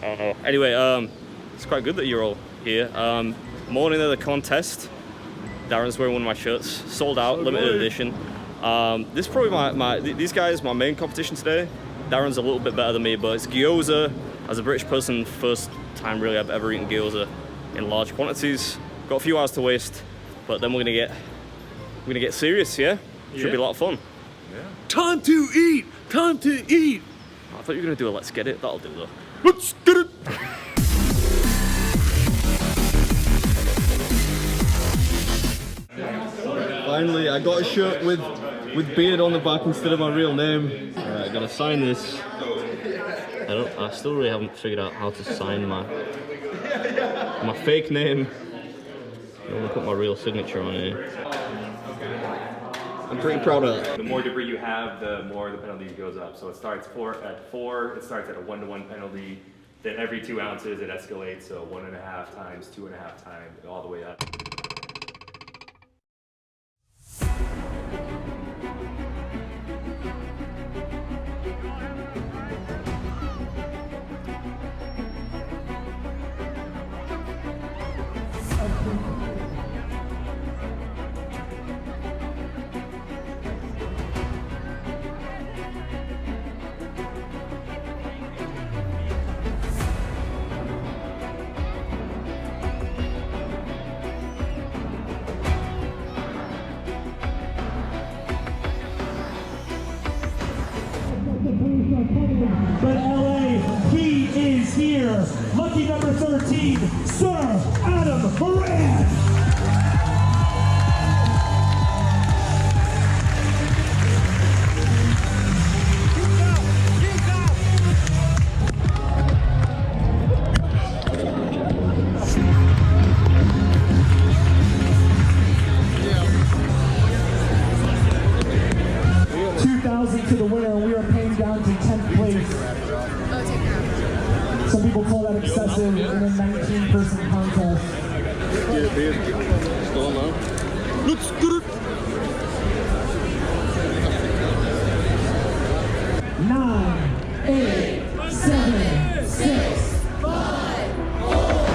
I don't know. Anyway, it's quite good that you're all here. Morning of the contest. Darren's wearing one of my shirts. Sold out, limited edition. This is probably these guys, my main competition today. Darren's a little bit better than me, but it's gyoza. As a British person, first time really I've ever eaten gyoza in large quantities. Got a few hours to waste, but then we're gonna get serious, yeah? Should be a lot of fun. Yeah. Time to eat! Time to eat! I thought you were gonna do a let's get it. That'll do though. Let's get it! Finally, I got a shirt with beard on the back instead of my real name. Alright, I gotta sign this. I still really haven't figured out how to sign my fake name. I'm gonna put my real signature on here. I'm pretty proud of that. The more debris you have, the more the penalty goes up. So it starts at 4, it starts at a 1-to-1 penalty. Then every 2 ounces it escalates, so 1.5 times, 2.5 times, all the way up. But LA, he is here. Lucky number 13, Sir Adam Moran. 2,000 to the winner. We are paying down to 10th place. Some people call that excessive in a 19-person contest. Let's get it! 9, 8, 7, 6, 5, 4,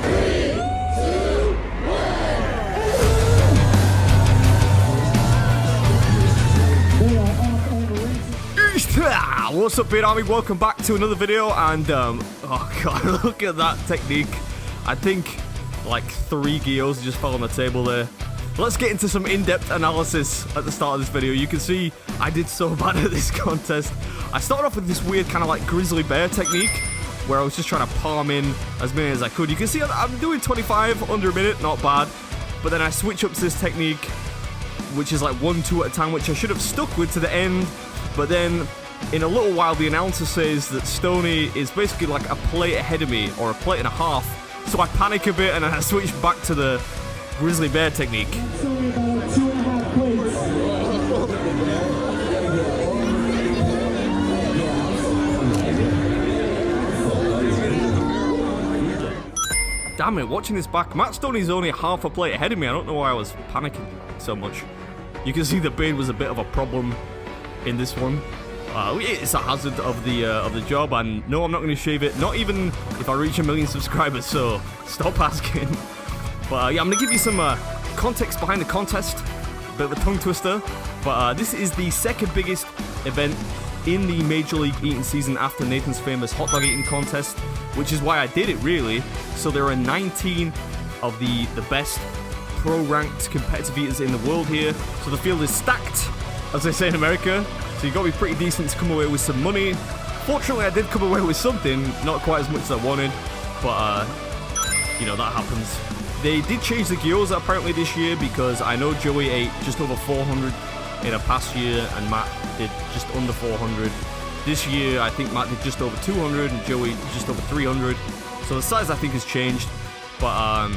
3, 2, 1. They are off and racing. What's up, Beard Army? Welcome back to another video, and oh god, look at that technique. I think like 3 gyos just fell on the table there. Let's get into some in-depth analysis at the start of this video. You can see I did so bad at this contest. I started off with this weird kind of like grizzly bear technique where I was just trying to palm in as many as I could. You can see I'm doing 25 under a minute, not bad. But then I switch up to this technique, which is like 1-2 at a time, which I should have stuck with to the end. But then in a little while, the announcer says that Stonie is basically like a plate ahead of me, or a plate and a half. So I panic a bit and then I switch back to the grizzly bear technique. Stonie about 2.5 plates. Damn it, watching this back, Matt Stonie's only half a plate ahead of me. I don't know why I was panicking so much. You can see the beard was a bit of a problem in this one. It's a hazard of the job, and no, I'm not going to shave it, not even if I reach 1 million subscribers, so stop asking. But yeah, I'm going to give you some context behind the contest, a bit of a tongue twister, but this is the second biggest event in the Major League eating season after Nathan's famous hot dog eating contest, which is why I did it, really. So there are 19 of the best pro-ranked competitive eaters in the world here, so the field is stacked, as they say in America. So you've got to be pretty decent to come away with some money. Fortunately, I did come away with something, not quite as much as I wanted, but you know, that happens. They did change the gyoza apparently this year, because I know Joey ate just over 400 in a past year and Matt did just under 400. This year, I think Matt did just over 200 and Joey just over 300. So the size, I think, has changed. But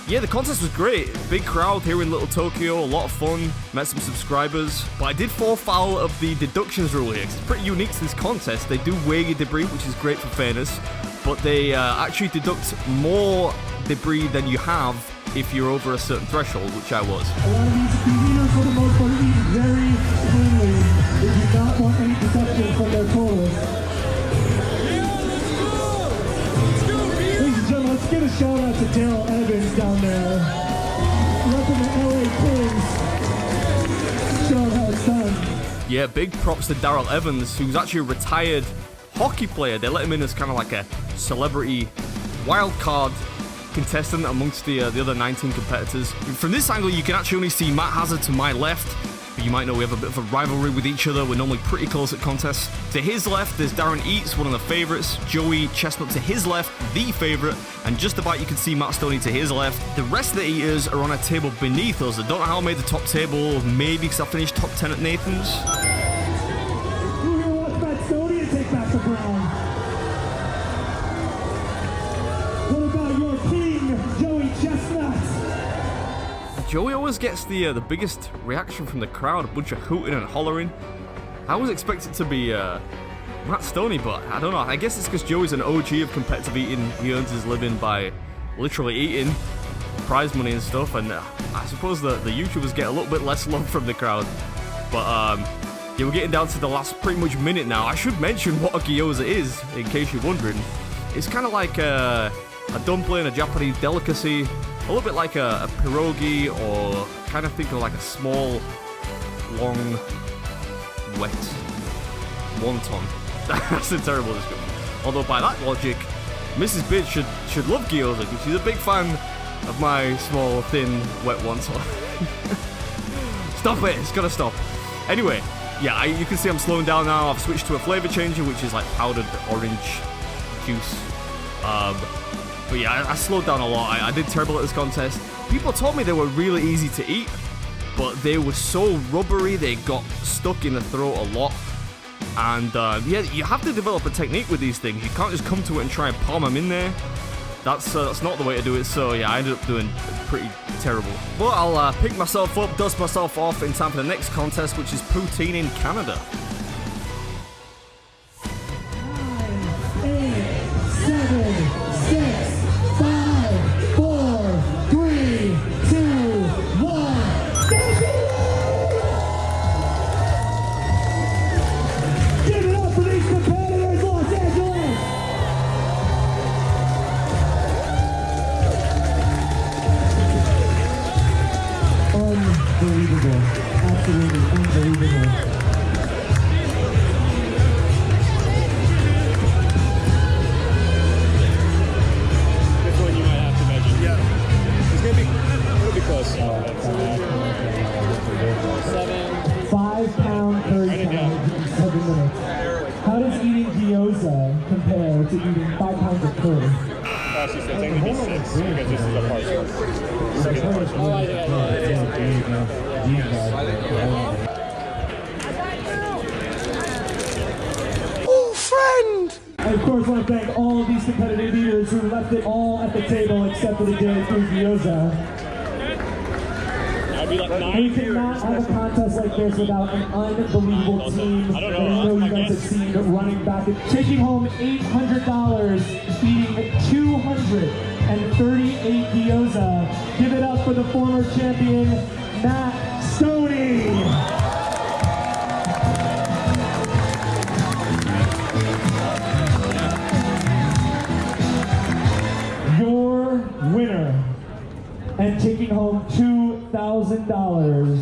yeah, the contest was great. Big crowd here in Little Tokyo, a lot of fun, met some subscribers. But I did fall foul of the deductions rule here, 'cause it's pretty unique to this contest. They do weigh your debris, which is great for fairness, but they actually deduct more debris than you have if you're over a certain threshold, which I was. A lot of these eaters, for the most part, eat very cleanly. They do not want any deduction from their totals. give a shout out to Daryl Evans down there. Repping the LA Kings. Show how it's done. Yeah, big props to Daryl Evans, who's actually a retired hockey player. They let him in as kind of like a celebrity wild card contestant amongst the other 19 competitors. From this angle, you can actually only see Matt Hazard to my left. But you might know we have a bit of a rivalry with each other. We're normally pretty close at contests. To his left, there's Darren Eats, one of the favorites. Joey Chestnut to his left, the favorite. And just about you can see Matt Stonie to his left. The rest of the eaters are on a table beneath us. I don't know how I made the top table, maybe because I finished top 10 at Nathan's. Who here wants Matt Stonie to take back the crown? What about your king, Joey Chestnut? Joey always gets the biggest reaction from the crowd, a bunch of hooting and hollering. I was expected to be Matt Stonie, but I don't know. I guess it's because Joey's an OG of competitive eating. He earns his living by literally eating prize money and stuff, and I suppose the YouTubers get a little bit less love from the crowd. But yeah, we're getting down to the last pretty much minute now. I should mention what a gyoza is, in case you're wondering. It's kind of like a dumpling, a Japanese delicacy. A little bit like a pierogi, or kind of think of like a small, long, wet wonton. That's a terrible description. Although by that logic, Mrs. Beard should love gyoza, because she's a big fan of my small, thin, wet wonton. Stop it, it's gotta stop. Anyway, yeah, you can see I'm slowing down now. I've switched to a flavor changer, which is like powdered orange juice. But yeah, I slowed down a lot. I did terrible at this contest. People told me they were really easy to eat, but they were so rubbery, they got stuck in the throat a lot. And yeah, you have to develop a technique with these things. You can't just come to it and try and palm them in there. That's not the way to do it. So yeah, I ended up doing pretty terrible. But I'll pick myself up, dust myself off in time for the next contest, which is poutine in Canada. 9, 8, 7, 6, 5, 4, 3, 2, 1. Give it up for these competitors, Los Angeles! Unbelievable. Absolutely unbelievable. Close. 5 pound curry pound in 7 minutes. How does eating gyoza compare to eating 5 pounds of curry? Actually, so technically 6, because this is a partial. Oh, friend! And of course, I want to thank all of these competitive eaters who left it all at the table except for the daily food gyoza. I'd be like We 9 cannot have a contest like this without an unbelievable team that I know you guys have seen running back and taking home $800, eating 238 gyoza. Give it up for the former champion, Matt Stonie. Your winner and taking home $2,000.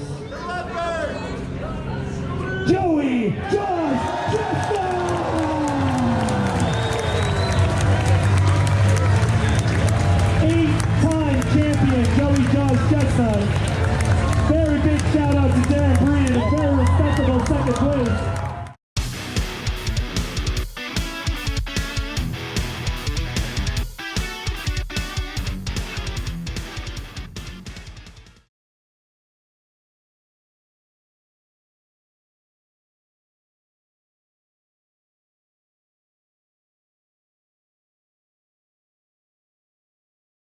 Joey Chestnut! 8-time champion Joey Chestnut. Very big shout out to